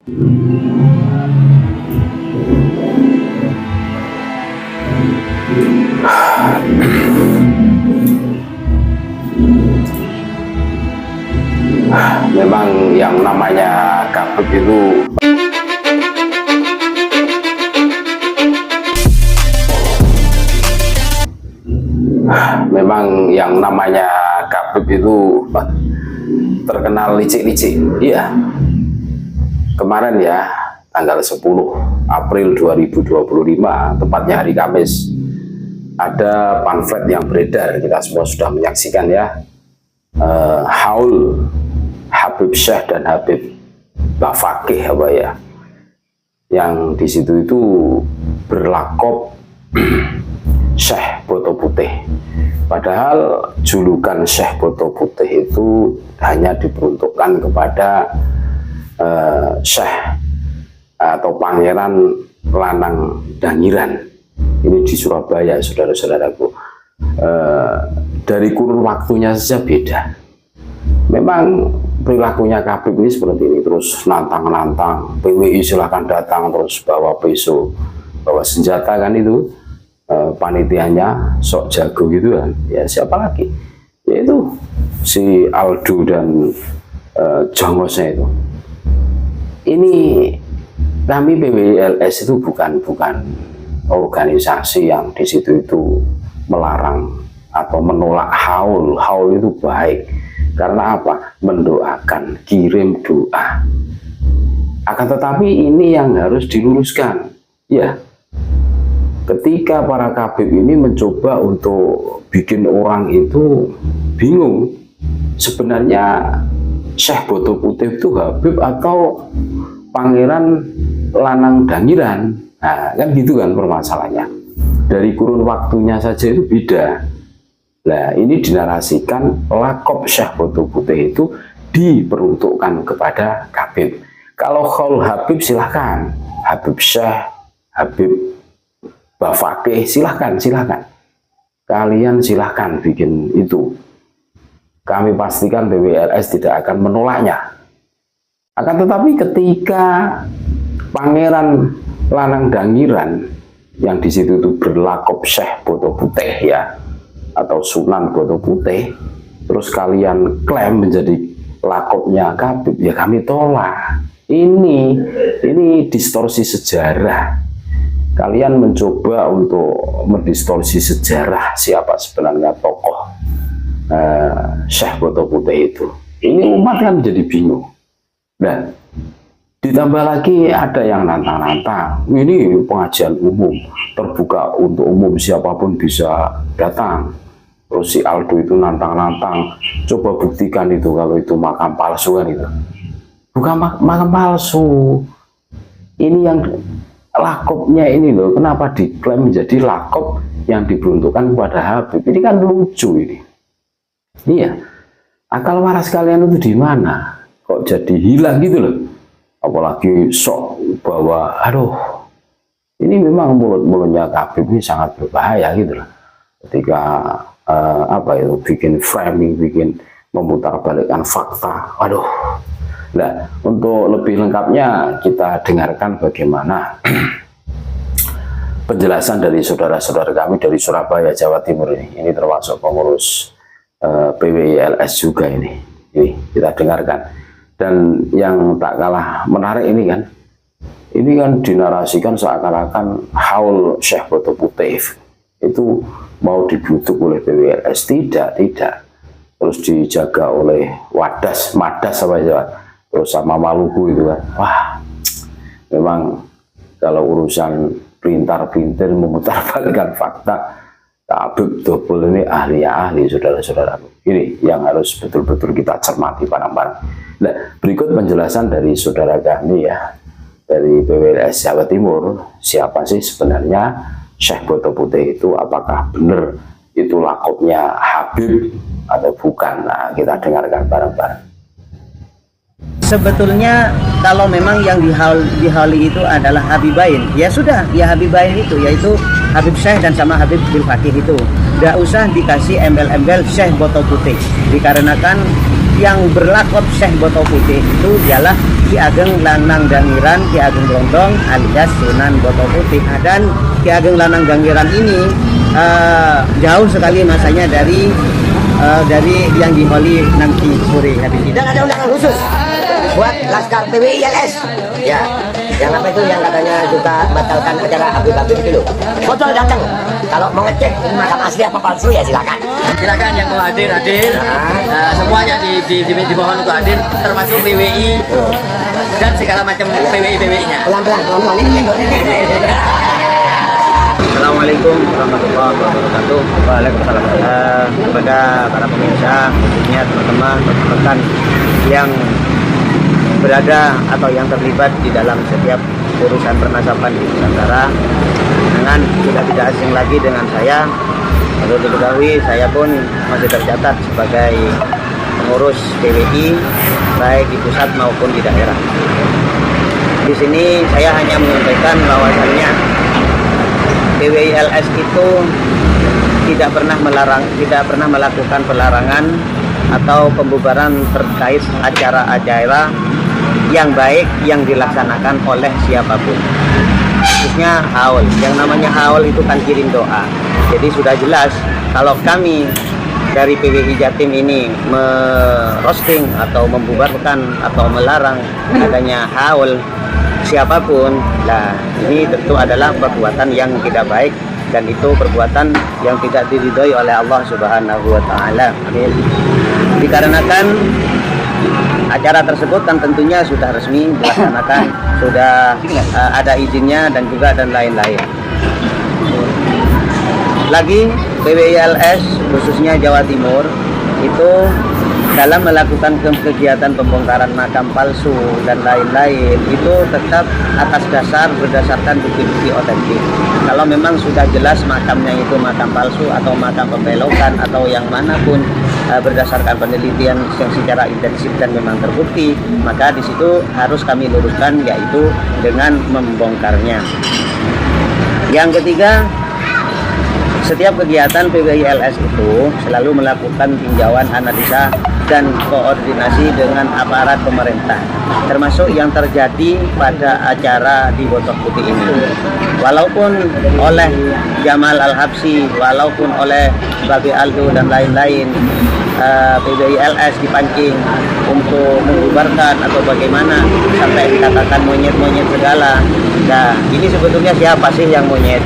Memang yang namanya Khabib itu terkenal licik-licik. Iya, kemarin ya tanggal 10 April 2025, tepatnya hari Kamis, ada pamflet yang beredar, kita semua sudah menyaksikan ya, haul Habib Syekh dan Habib Bafaqih apa ya, yang di situ itu berlakop Syekh Boto Putih. Padahal julukan Syekh Boto Putih itu hanya diperuntukkan kepada Syekh atau Pangeran Lanang Dangiran. Ini di Surabaya, saudara-saudaraku. Dari kurun waktunya saja beda. Memang perilakunya Khabib ini seperti ini, terus nantang-nantang, PWI silahkan datang, terus bawa pisau, bawa senjata kan itu. Panitianya sok jago gitu kan, ya siapa lagi, yaitu si Aldo dan jongosnya itu. Ini kami PWILS itu bukan organisasi yang di situ itu melarang atau menolak haul. Haul itu baik karena apa? Mendoakan, kirim doa. Akan tetapi ini yang harus diluruskan ya. Ketika para Khabib ini mencoba untuk bikin orang itu bingung, sebenarnya Syekh Boto Putih itu Habib atau Pangeran Lanang Dangiran. Nah, kan gitu kan permasalahannya. Dari kurun waktunya saja itu beda. Nah, ini dinarasikan lakop Syekh Boto Putih itu diperuntukkan kepada Khabib. Kalau Khaul Habib silahkan, Habib Syekh, Habib Bafaqih silahkan. Kalian silahkan bikin itu. Kami pastikan PWLS tidak akan menolaknya. Akan tetapi ketika Pangeran Lanang Dangiran yang di situ itu berlakop Syekh Boto Putih ya, atau Sunan Boto Putih, terus kalian klaim menjadi lakopnya Khabib, ya kami tolak. Ini distorsi sejarah. Kalian mencoba untuk mendistorsi sejarah siapa sebenarnya tokoh Syekh Boto Putih itu. Ini umat kan jadi bingung. Dan ditambah lagi ada yang nantang-nantang. Ini pengajian umum, terbuka untuk umum, siapapun bisa datang. Terus si Aldo itu nantang-nantang, coba buktikan itu kalau itu makam palsu kan itu. Bukan makam palsu. Ini yang lakopnya ini loh, kenapa diklaim menjadi lakop yang diperuntukkan kepada Habib? Ini kan lucu ini. Iya, akal waras kalian itu di mana? Kok jadi hilang gitu loh? Apalagi sok bahwa, aduh, ini memang mulut-mulutnya Khabib ini sangat berbahaya gitu loh. Ketika bikin framing, bikin memutarbalikkan fakta. Aduh. Nah, untuk lebih lengkapnya kita dengarkan bagaimana penjelasan dari saudara-saudara kami dari Surabaya, Jawa Timur ini. Ini termasuk pengurus PWILS juga ini. Ini kita dengarkan. Dan yang tak kalah menarik ini kan dinarasikan seakan-akan haul Syekh Boto Putih itu mau dibutuh oleh PWILS. Tidak. Terus dijaga oleh madas apa ya, terus sama Maluku itu kan. Wah, memang kalau urusan pintar-pintar memutarbalikkan fakta, Khabib Dobol ini ahli saudara-saudara. Ini yang harus betul-betul kita cermati bareng-bareng. Nah, berikut penjelasan dari saudara kami ya, dari PWLS Jawa Timur, siapa sih sebenarnya Syekh Boto Putih itu, apakah benar itu lakopnya Habib atau bukan. Nah, kita dengarkan bareng-bareng. Sebetulnya kalau memang yang dihauli itu adalah Habibain, ya sudah, ya Habibain itu yaitu Habib Syekh dan sama Habib Bafaqih itu. Nggak usah dikasih embel-embel Syekh Boto Putih, dikarenakan yang berlakop Syekh Boto Putih itu ialah Ki Ageng Lanang Dangiran Ki Ageng Blondong alias Sunan Boto Putih. Dan Ki Ageng Lanang Dangiran ini jauh sekali masanya dari yang diholi nanti sore habis ini. Dan ada undangan khusus buat Laskar PWI LS ya, yang apa itu yang katanya juga batalkan acara Habib itu loh. Botol datang kalau mau ngecek ini makam asli apa palsu ya silakan yang mau hadir semuanya dimohon untuk hadir, termasuk PWI dan segala macam PWI-nya. pelan-pelan ini. Assalamualaikum warahmatullahi wabarakatuh. Waalaikumsalam. Kepada para pemirsa, khususnya teman-teman, rekan yang berada atau yang terlibat di dalam setiap urusan pernasapan di Nusantara, dengan sudah tidak asing lagi dengan saya. Perlu diketahui, saya pun masih tercatat sebagai pengurus PWI baik di pusat maupun di daerah. Di sini saya hanya menyampaikan bahwasannya PWI LS itu tidak pernah melakukan pelarangan atau pembubaran terkait acara-acara yang baik yang dilaksanakan oleh siapapun, khususnya haul. Yang namanya haul itu kan kirim doa. Jadi sudah jelas kalau kami dari PWI Jatim ini merosting atau membubarkan atau melarang adanya haul siapapun, nah ini tentu adalah perbuatan yang tidak baik dan itu perbuatan yang tidak diridhoi oleh Allah Subhanahu wa taala. Amin. Dikarenakan acara tersebut kan tentunya sudah resmi dilaksanakan, sudah ada izinnya dan lain-lain. Lagi PWI LS khususnya Jawa Timur itu dalam melakukan kegiatan pembongkaran makam palsu dan lain-lain itu tetap atas berdasarkan bukti-bukti otentik. Kalau memang sudah jelas makamnya itu makam palsu atau makam pembelokan atau yang manapun berdasarkan penelitian yang secara intensif dan memang terbukti, maka di situ harus kami luruskan, yaitu dengan membongkarnya. Yang ketiga, setiap kegiatan PWI LS itu selalu melakukan tinjauan analisa dan koordinasi dengan aparat pemerintah, termasuk yang terjadi pada acara di Botok Putih ini. Walaupun oleh Jamal Al-Habsyi, walaupun oleh Babe Aldo dan lain-lain, PWI LS dipancing untuk membubarkan atau bagaimana sampai dikatakan monyet-monyet segala. Nah, ini sebetulnya siapa sih yang monyet?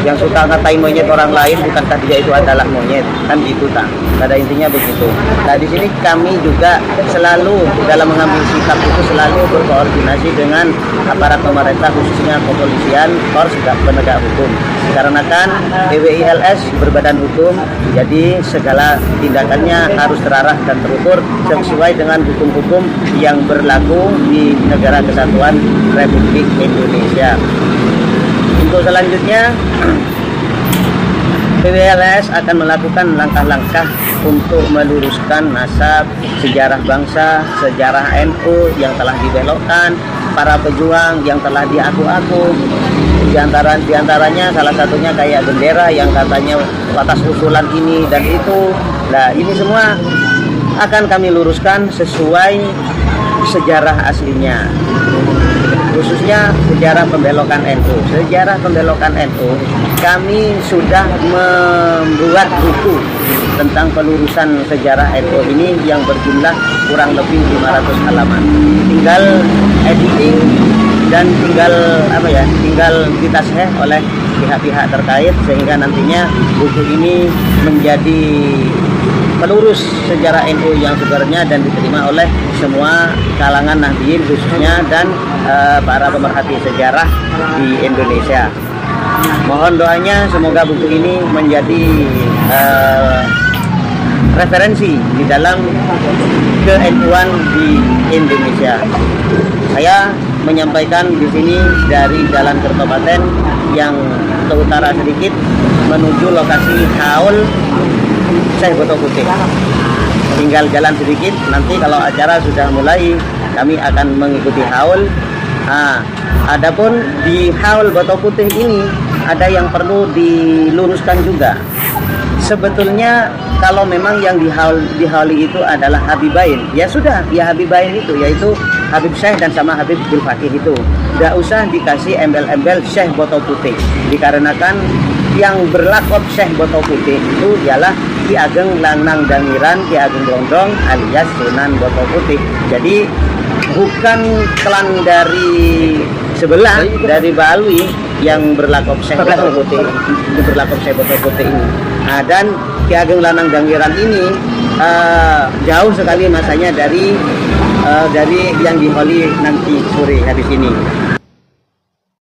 Yang suka ngatain monyet orang lain, bukankah dia itu adalah monyet? Kan gitu tak? Pada intinya begitu. Nah, di sini kami juga selalu dalam mengambil sikap itu selalu berkoordinasi dengan aparat pemerintah, khususnya kepolisian, Polres dan penegak hukum. Karena kan PWI LS berbadan hukum, jadi segala tindakannya harus terarah dan terukur sesuai dengan hukum-hukum yang berlaku di Negara Kesatuan Republik Indonesia. Untuk selanjutnya, PWI LS akan melakukan langkah-langkah untuk meluruskan nasab sejarah bangsa, sejarah NU yang telah dibelokkan, para pejuang yang telah diaku-aku. Di antaranya salah satunya kayak bendera yang katanya atas usulan ini dan itu. Nah, ini semua akan kami luruskan sesuai sejarah aslinya, khususnya sejarah pembelokan NU. Sejarah pembelokan NU, kami sudah membuat buku tentang pelurusan sejarah NU ini yang berjumlah kurang lebih 500 halaman. Tinggal editing dan tinggal ditasheh oleh pihak-pihak terkait sehingga nantinya buku ini menjadi pelurus sejarah NU yang sebenarnya dan diterima oleh semua kalangan Nahdliyin khususnya dan para pemerhati sejarah di Indonesia. Mohon doanya semoga buku ini menjadi referensi di dalam ke-NU-an di Indonesia. Saya menyampaikan di sini dari Jalan Kertopaten yang ke utara sedikit menuju lokasi haul Syekh Boto Putih. Tinggal jalan sedikit, nanti kalau acara sudah mulai kami akan mengikuti haul. Adapun di haul Boto Putih ini ada yang perlu diluruskan juga. Sebetulnya kalau memang yang dihauli itu adalah Habibain, ya sudah, ya Habibain itu yaitu Habib Syekh dan sama Habib Abdul Fakih itu. Tidak usah dikasih embel-embel Syekh Botol Putih, dikarenakan yang berlakop Syekh Botol Putih itu ialah Ki Ageng Lanang Dangiran Ki Ageng Grondong alias Sunan Botol Putih. Jadi bukan klan dari sebelah dari Bali yang berlakop Syekh Botol Putih, berlakop Syekh Botol Putih ini. Nah, dan Ki Ageng Lanang Dangiran ini jauh sekali masanya dari yang diholi nanti sore habis ini.